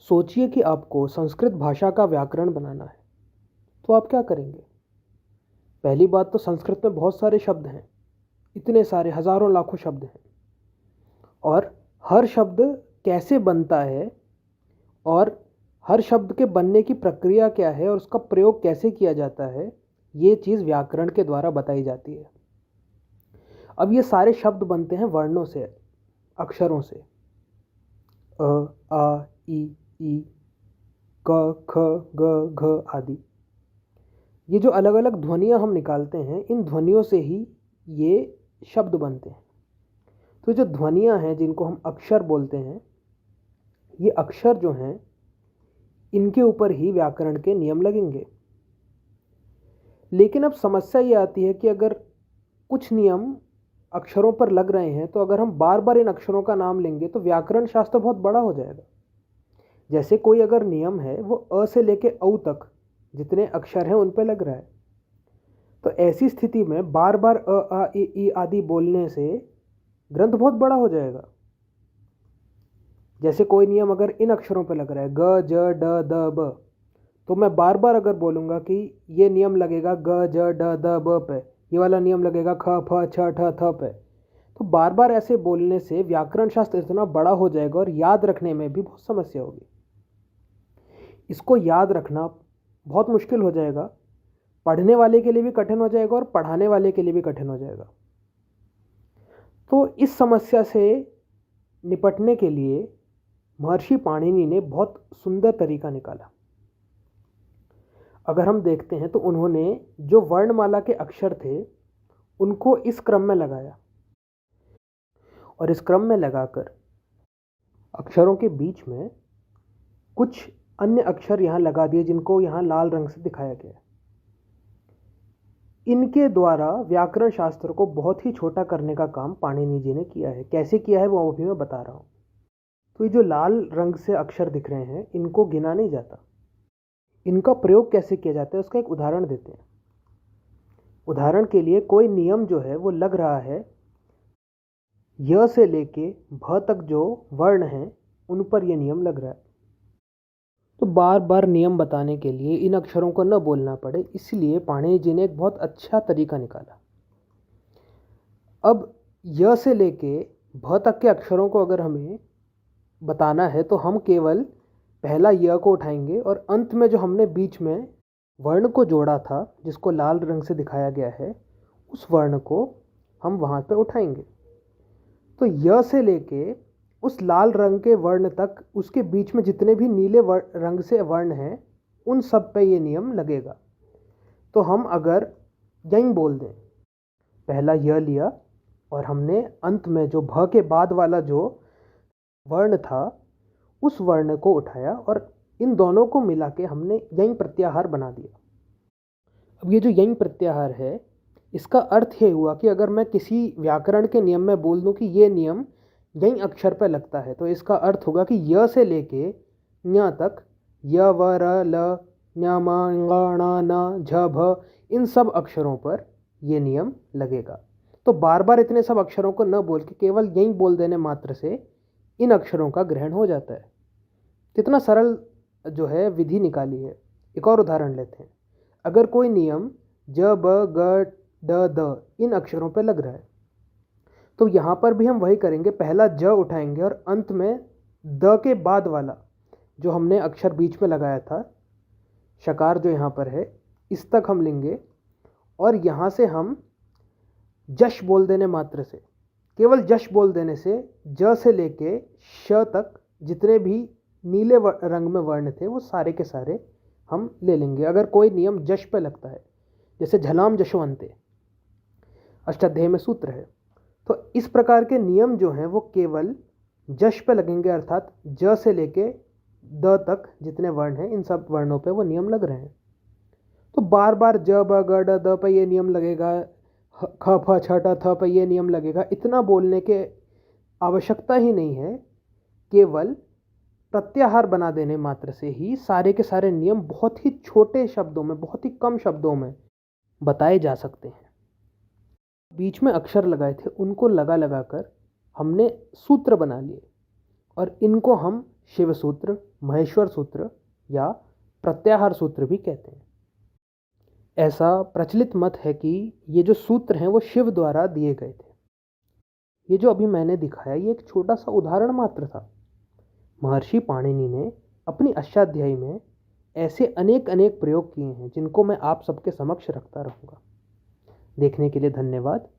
सोचिए कि आपको संस्कृत भाषा का व्याकरण बनाना है, तो आप क्या करेंगे? पहली बात तो संस्कृत में बहुत सारे शब्द हैं, इतने सारे हज़ारों लाखों शब्द हैं और हर शब्द कैसे बनता है और हर शब्द के बनने की प्रक्रिया क्या है और उसका प्रयोग कैसे किया जाता है, ये चीज़ व्याकरण के द्वारा बताई जाती है। अब ये सारे शब्द बनते हैं वर्णों से, अक्षरों से। अ, आ, ई, क, ख, ग, घ आदि। ये जो अलग अलग ध्वनियाँ हम निकालते हैं, इन ध्वनियों से ही ये शब्द बनते हैं। तो जो ध्वनियाँ हैं जिनको हम अक्षर बोलते हैं, ये अक्षर जो हैं इनके ऊपर ही व्याकरण के नियम लगेंगे। लेकिन अब समस्या ये आती है कि अगर कुछ नियम अक्षरों पर लग रहे हैं, तो अगर हम बार बार इन अक्षरों का नाम लेंगे तो व्याकरण शास्त्र बहुत बड़ा हो जाएगा। जैसे कोई अगर नियम है वो अ से लेके औ तक जितने अक्षर हैं उन पे लग रहा है, तो ऐसी स्थिति में बार बार अ, आ, ई आदि बोलने से ग्रंथ बहुत बड़ा हो जाएगा। जैसे कोई नियम अगर इन अक्षरों पे लग रहा है ग, ज, ड, द, ब, तो मैं बार बार अगर बोलूँगा कि ये नियम लगेगा ग, ज, ड, द, ब पे, ये वाला नियम लगेगा ख, फ, छ, ठ, थ पे, तो बार बार ऐसे बोलने से व्याकरण शास्त्र इतना बड़ा हो जाएगा और याद रखने में भी बहुत समस्या होगी। इसको याद रखना बहुत मुश्किल हो जाएगा, पढ़ने वाले के लिए भी कठिन हो जाएगा और पढ़ाने वाले के लिए भी कठिन हो जाएगा। तो इस समस्या से निपटने के लिए महर्षि पाणिनि ने बहुत सुंदर तरीका निकाला। अगर हम देखते हैं तो उन्होंने जो वर्णमाला के अक्षर थे उनको इस क्रम में लगाया और इस क्रम में लगाकर अक्षरों के बीच में कुछ अन्य अक्षर यहाँ लगा दिए जिनको यहाँ लाल रंग से दिखाया गया है। इनके द्वारा व्याकरण शास्त्र को बहुत ही छोटा करने का काम पाणिनि जी ने किया है। कैसे किया है वो अभी मैं बता रहा हूँ। तो ये जो लाल रंग से अक्षर दिख रहे हैं इनको गिना नहीं जाता, इनका प्रयोग कैसे किया जाता है उसका एक उदाहरण देते हैं। उदाहरण के लिए कोई नियम जो है वो लग रहा है य से लेके भ तक जो वर्ण हैं उन पर यह नियम लग रहा है, तो बार बार नियम बताने के लिए इन अक्षरों को न बोलना पड़े, इसलिए पाणिनि जी ने एक बहुत अच्छा तरीका निकाला। अब य से लेके भ तक के अक्षरों को अगर हमें बताना है तो हम केवल पहला य को उठाएंगे और अंत में जो हमने बीच में वर्ण को जोड़ा था जिसको लाल रंग से दिखाया गया है उस वर्ण को हम वहाँ पे उठाएंगे। तो य से लेके उस लाल रंग के वर्ण तक उसके बीच में जितने भी नीले रंग से वर्ण हैं उन सब पे ये नियम लगेगा। तो हम अगर यहीं बोल दें, पहला य लिया और हमने अंत में जो भ के बाद वाला जो वर्ण था उस वर्ण को उठाया और इन दोनों को मिला के हमने यहीं प्रत्याहार बना दिया। अब ये जो यहीं प्रत्याहार है इसका अर्थ ये हुआ कि अगर मैं किसी व्याकरण के नियम में बोल दूं कि ये नियम यहीं अक्षर पर लगता है, तो इसका अर्थ होगा कि य से लेके ञ तक य, व, र, ल, ञ, म, ङ, ण, न, झ, भ इन सब अक्षरों पर ये नियम लगेगा। तो बार बार इतने सब अक्षरों को न बोल के केवल यहीं बोल देने मात्र से इन अक्षरों का ग्रहण हो जाता है। कितना सरल जो है विधि निकाली है। एक और उदाहरण लेते हैं। अगर कोई नियम ज, ब, ग, ड, द इन अक्षरों पर लग रहा है तो यहाँ पर भी हम वही करेंगे, पहला ज उठाएंगे और अंत में द के बाद वाला जो हमने अक्षर बीच में लगाया था शकार जो यहाँ पर है इस तक हम लेंगे और यहाँ से हम जश बोल देने मात्र से, केवल जश बोल देने से ज से लेके श तक जितने भी नीले रंग में वर्ण थे वो सारे के सारे हम ले लेंगे। अगर कोई नियम जश पे लगता है जैसे झलाम जशवंते अष्टाध्यायी में सूत्र है, तो इस प्रकार के नियम जो हैं वो केवल जश पे लगेंगे, अर्थात ज से लेके द तक जितने वर्ण हैं इन सब वर्णों पे वो नियम लग रहे हैं। तो बार बार ज, ब, ग, ड, द पे ये नियम लगेगा, ख, फ, छ, ट, थ पे ये नियम लगेगा, इतना बोलने के आवश्यकता ही नहीं है। केवल प्रत्याहार बना देने मात्र से ही सारे के सारे नियम बहुत ही छोटे शब्दों में, बहुत ही कम शब्दों में बताए जा सकते हैं। बीच में अक्षर लगाए थे उनको लगा लगा कर हमने सूत्र बना लिए और इनको हम शिव सूत्र, महेश्वर सूत्र या प्रत्याहार सूत्र भी कहते हैं। ऐसा प्रचलित मत है कि ये जो सूत्र हैं वो शिव द्वारा दिए गए थे। ये जो अभी मैंने दिखाया ये एक छोटा सा उदाहरण मात्र था। महर्षि पाणिनि ने अपनी अष्टाध्यायी में ऐसे अनेक अनेक प्रयोग किए हैं जिनको मैं आप सबके समक्ष रखता रहूँगा। देखने के लिए धन्यवाद।